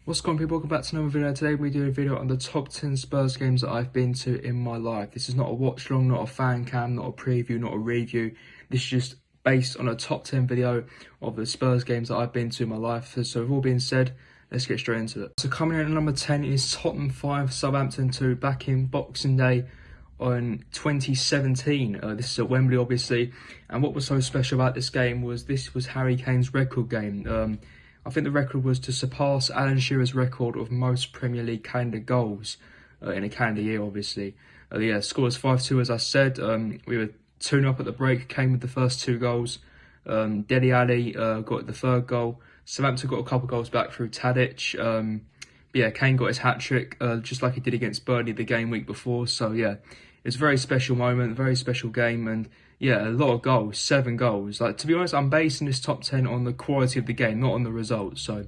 What's going on, people? Welcome back to another video. Today we do a video on the top 10 Spurs games that I've been to in my life. This is not a watch along, not a fan cam, not a preview, not a review. This is just based on a top 10 video of the Spurs games that I've been to in my life. So with all being said, let's get straight into it. So coming in at number 10 is Tottenham 5, Southampton 2, back in Boxing Day on 2017. This is at Wembley, obviously. And what was so special about this game was this was Harry Kane's record game. I think the record was to surpass Alan Shearer's record of most Premier League calendar goals in a calendar year, obviously. Yeah, score was 5-2, as I said. We were 2-0 up at the break, Kane with the first two goals. Dele Alli got the third goal. Southampton got a couple goals back through Tadic. Yeah, Kane got his hat-trick, just like he did against Burnley the game week before. So, yeah, it's a very special moment, very special game. And, yeah, a lot of goals, 7 goals. Like, to be honest, I'm basing this top 10 on the quality of the game, not on the results. So,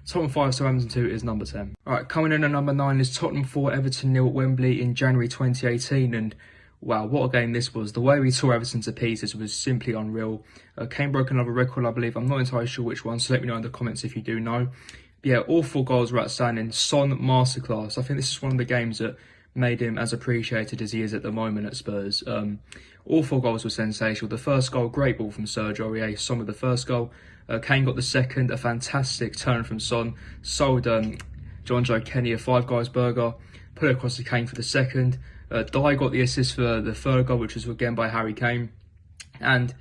Tottenham 5, Southampton 2 is number 10. All right, coming in at number 9 is Tottenham 4, Everton 0 at Wembley in January 2018. And, wow, what a game this was. The way we tore Everton to pieces was simply unreal. Kane broke another record, I believe. I'm not entirely sure which one, so let me know in the comments if you do know. But yeah, all 4 goals were outstanding. Son, masterclass. I think this is one of the games that made him as appreciated as he is at the moment at Spurs. All 4 goals were sensational. The first goal, great ball from Sergio Aurier. Son with the first goal. Kane got the second, a fantastic turn from Son. Sold John Joe Kenny a 5 guys burger. Put it across to Kane for the second. Dye got the assist for the third goal, which was again by Harry Kane. And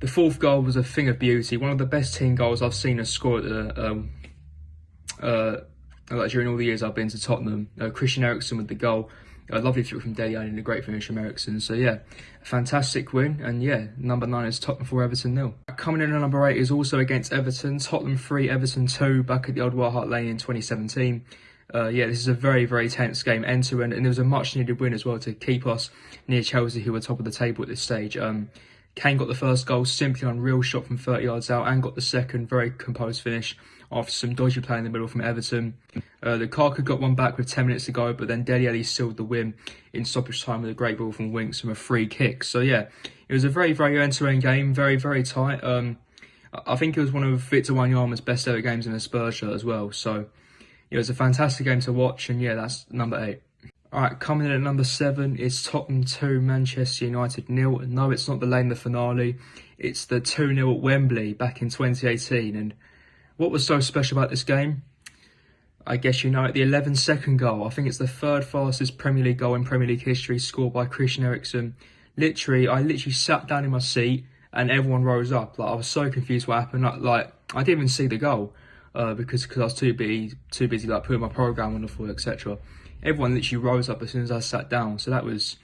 the fourth goal was a thing of beauty. One of the best team goals I've seen us score at the during all the years I've been to Tottenham. Christian Eriksen with the goal. A lovely flick from Dele Alli and a great finish from Eriksen. So yeah, a fantastic win. And yeah, number 9 is Tottenham 4, Everton 0. Coming in at number 8 is also against Everton. Tottenham 3, Everton 2, back at the old White Hart Lane in 2017. Yeah, this is a very, very tense game, end to end, and it was a much needed win as well to keep us near Chelsea, who were top of the table at this stage. Kane got the first goal, simply unreal shot from 30 yards out, and got the second, very composed finish after some dodgy play in the middle from Everton. Lukaku got one back with 10 minutes to go, but then Dele Alli sealed the win in stoppage time with a great ball from Winks from a free kick. So yeah, it was a very, very end-to-end game, very, very tight. I think it was one of Victor Wanyama's best ever games in a Spurs shirt as well. So it was a fantastic game to watch, and yeah, that's number 8. All right, coming in at number 7 is Tottenham 2, Manchester United 0. No, it's not the Lane the finale. It's the 2-0 at Wembley back in 2018. And what was so special about this game? I guess you know it, the 11-second goal. I think it's the 3rd fastest Premier League goal in Premier League history, scored by Christian Eriksen. I literally sat down in my seat and everyone rose up. Like, I was so confused what happened. Like I didn't even see the goal. Because I was too busy like putting my program on the floor, etc. Everyone literally rose up as soon as I sat down. So it was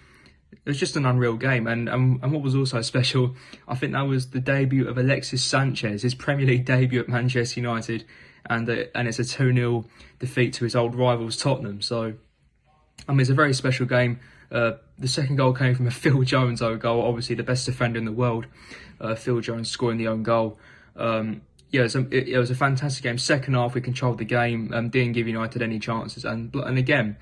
just an unreal game. And what was also special, I think that was the debut of Alexis Sanchez, his Premier League debut at Manchester United, and it's a 2-0 defeat to his old rivals Tottenham. So I mean, it's a very special game. The second goal came from a Phil Jones own goal, obviously the best defender in the world. Phil Jones scoring the own goal. Yeah, it was a fantastic game. Second half, we controlled the game, didn't give United any chances. And again,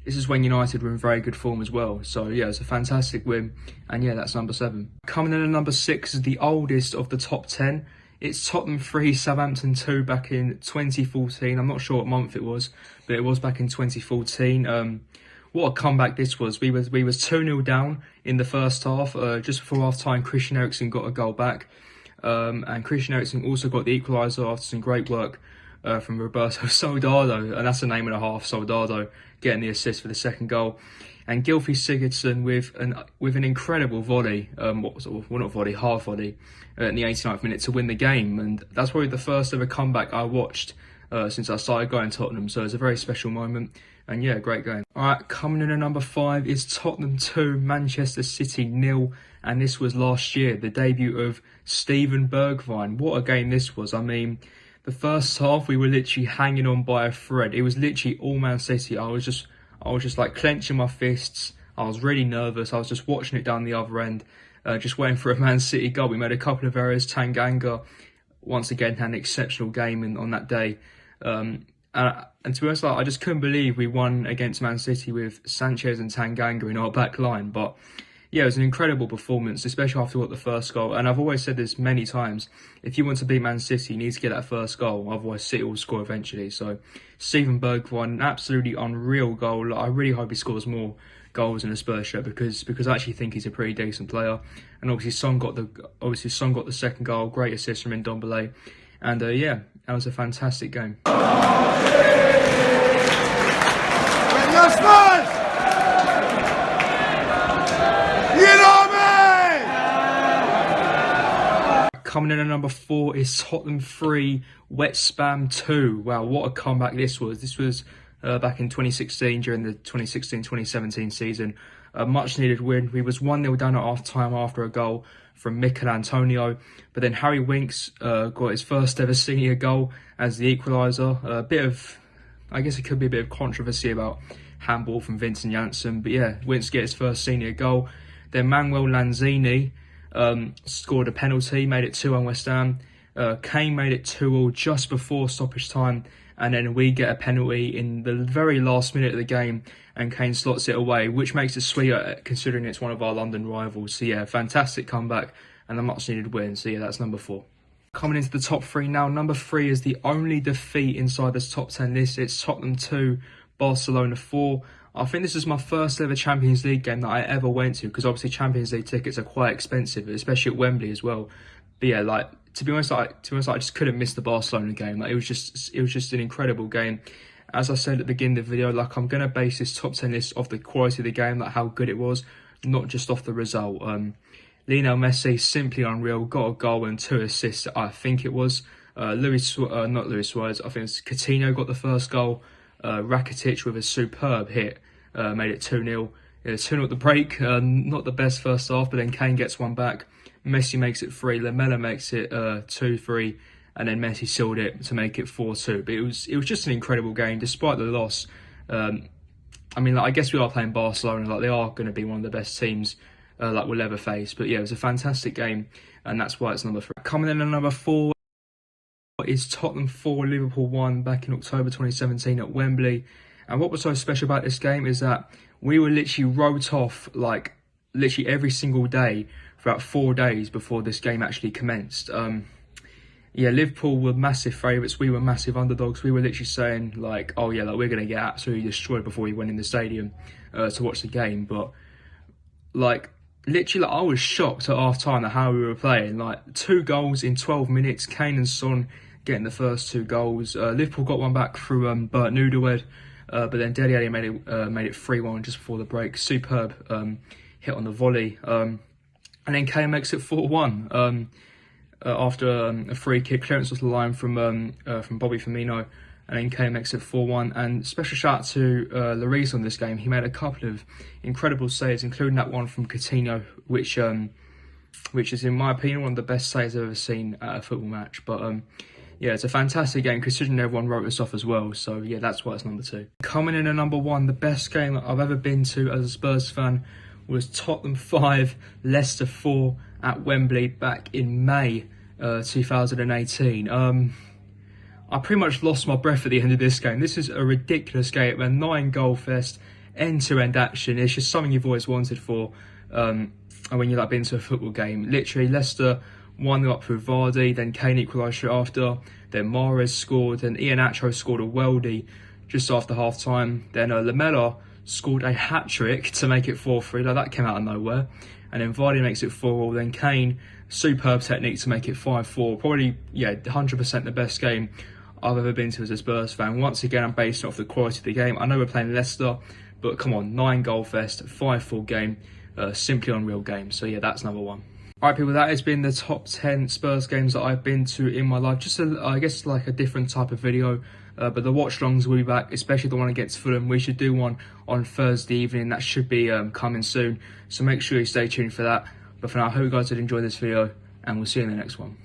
this is when United were in very good form as well. So yeah, it's a fantastic win. And yeah, that's number 7. Coming in at number 6 is the oldest of the top 10. It's Tottenham 3, Southampton 2 back in 2014. I'm not sure what month it was, but it was back in 2014. What a comeback this was. We was 2-0 down in the first half. Just before half time, Christian Eriksen got a goal back. And Christian Eriksen also got the equaliser after some great work from Roberto Soldado, and that's a name and a half, Soldado, getting the assist for the second goal. And Gylfi Sigurdsson with an incredible volley, half volley, in the 89th minute to win the game. And that's probably the first ever comeback I watched since I started going to Tottenham. So it's a very special moment. And yeah, great game. All right, coming in at number 5 is Tottenham 2, Manchester City 0. And this was last year, the debut of Steven Bergwijn. What a game this was. I mean, the first half, we were literally hanging on by a thread. It was literally all Man City. I was just like clenching my fists. I was really nervous. I was just watching it down the other end, just waiting for a Man City goal. We made a couple of errors. Tanganga, once again, had an exceptional game on that day. And to be honest, I just couldn't believe we won against Man City with Sanchez and Tanganga in our back line. But yeah, it was an incredible performance, especially after what the first goal. And I've always said this many times: if you want to beat Man City, you need to get that first goal. Otherwise, City will score eventually. So, Steven Bergwijn, an absolutely unreal goal. I really hope he scores more goals in a Spurs shirt because I actually think he's a pretty decent player. And obviously, Son got the second goal. Great assist from Ndombele, and yeah, that was a fantastic game. Coming in at number 4 is Tottenham 3, Wet Spam 2. Wow, what a comeback this was. This was back in 2016, during the 2016-2017 season. A much needed win. We was 1-0 down at half time after a goal from Mikel Antonio. But then Harry Winks got his first ever senior goal as the equaliser. A bit of, I guess it could be a bit of controversy about handball from Vincent Janssen. But yeah, Winks gets his first senior goal. Then Manuel Lanzini scored a penalty, made it 2-1 West Ham. Kane made it 2-2 just before stoppage time, and then we get a penalty in the very last minute of the game, and Kane slots it away, which makes it sweeter considering it's one of our London rivals. So yeah, fantastic comeback and a much needed win. So yeah, that's number 4. Coming into the top 3 now, number 3 is the only defeat inside this top 10 list. It's Tottenham 2, Barcelona 4. I think this is my first ever Champions League game that I ever went to, because obviously Champions League tickets are quite expensive, especially at Wembley as well. But yeah, like to be honest, I just couldn't miss the Barcelona game. Like it was just an incredible game. As I said at the beginning of the video, like I'm gonna base this top 10 list off the quality of the game, like how good it was, not just off the result. Lionel Messi, simply unreal, got a goal and 2 assists, I think it was. Not Luis Suarez, I think it's Coutinho got the first goal. Rakitic with a superb hit made it 2-0. 2-0 at the break, not the best first half, but then Kane gets one back. Messi makes it 3, Lamela makes it 2-3, and then Messi sealed it to make it 4-2. But it was just an incredible game, despite the loss. I mean, like, I guess we are playing Barcelona, like they are going to be one of the best teams like we'll ever face. But yeah, it was a fantastic game, and that's why it's number 3. Coming in at number 4 is Tottenham 4, Liverpool 1 back in October 2017 at Wembley. And what was so special about this game is that we were literally wrote off like literally every single day for about 4 days before this game actually commenced. Yeah, Liverpool were massive favourites, we were massive underdogs. We were literally saying like, oh yeah, like we're going to get absolutely destroyed before we went in the stadium to watch the game. But like literally, like, I was shocked at half time at how we were playing. Like 2 goals in 12 minutes, Kane and Son getting the first 2 goals. Liverpool got one back through Bert Nudewed, but then Dele Alli made it 3-1 just before the break. Superb hit on the volley, and then Kane makes it 4-1 after a free kick clearance off the line from Bobby Firmino, and then Kane makes it 4-1. And special shout out to Lloris on this game. He made a couple of incredible saves, including that one from Coutinho, which is in my opinion one of the best saves I've ever seen at a football match. But yeah, it's a fantastic game considering everyone wrote us off as well. So yeah, that's why it's number 2. Coming in at number 1, the best game I've ever been to as a Spurs fan was Tottenham 5, Leicester 4 at Wembley back in May 2018. I pretty much lost my breath at the end of this game. This is a ridiculous game, a 9-goal fest, end-to-end action. It's just something you've always wanted for when you've like been to a football game. Literally, Leicester 1-0 up through Vardy, then Kane equalised straight after, then Mahrez scored, then Iheanacho scored a worldie just after half-time, then Lamela scored a hat-trick to make it 4-3, like that came out of nowhere, and then Vardy makes it 4-4, then Kane, superb technique to make it 5-4, probably, yeah, 100% the best game I've ever been to as a Spurs fan. Once again, I'm basing it off the quality of the game. I know we're playing Leicester, but come on, 9-goal fest, 5-4 game, simply unreal game. So yeah, that's number 1. Alright people, that has been the top 10 Spurs games that I've been to in my life. Just I guess like a different type of video, but the watch-alongs will be back, especially the one against Fulham. We should do one on Thursday evening. That should be coming soon, so make sure you stay tuned for that. But for now, I hope you guys did enjoy this video, and we'll see you in the next one.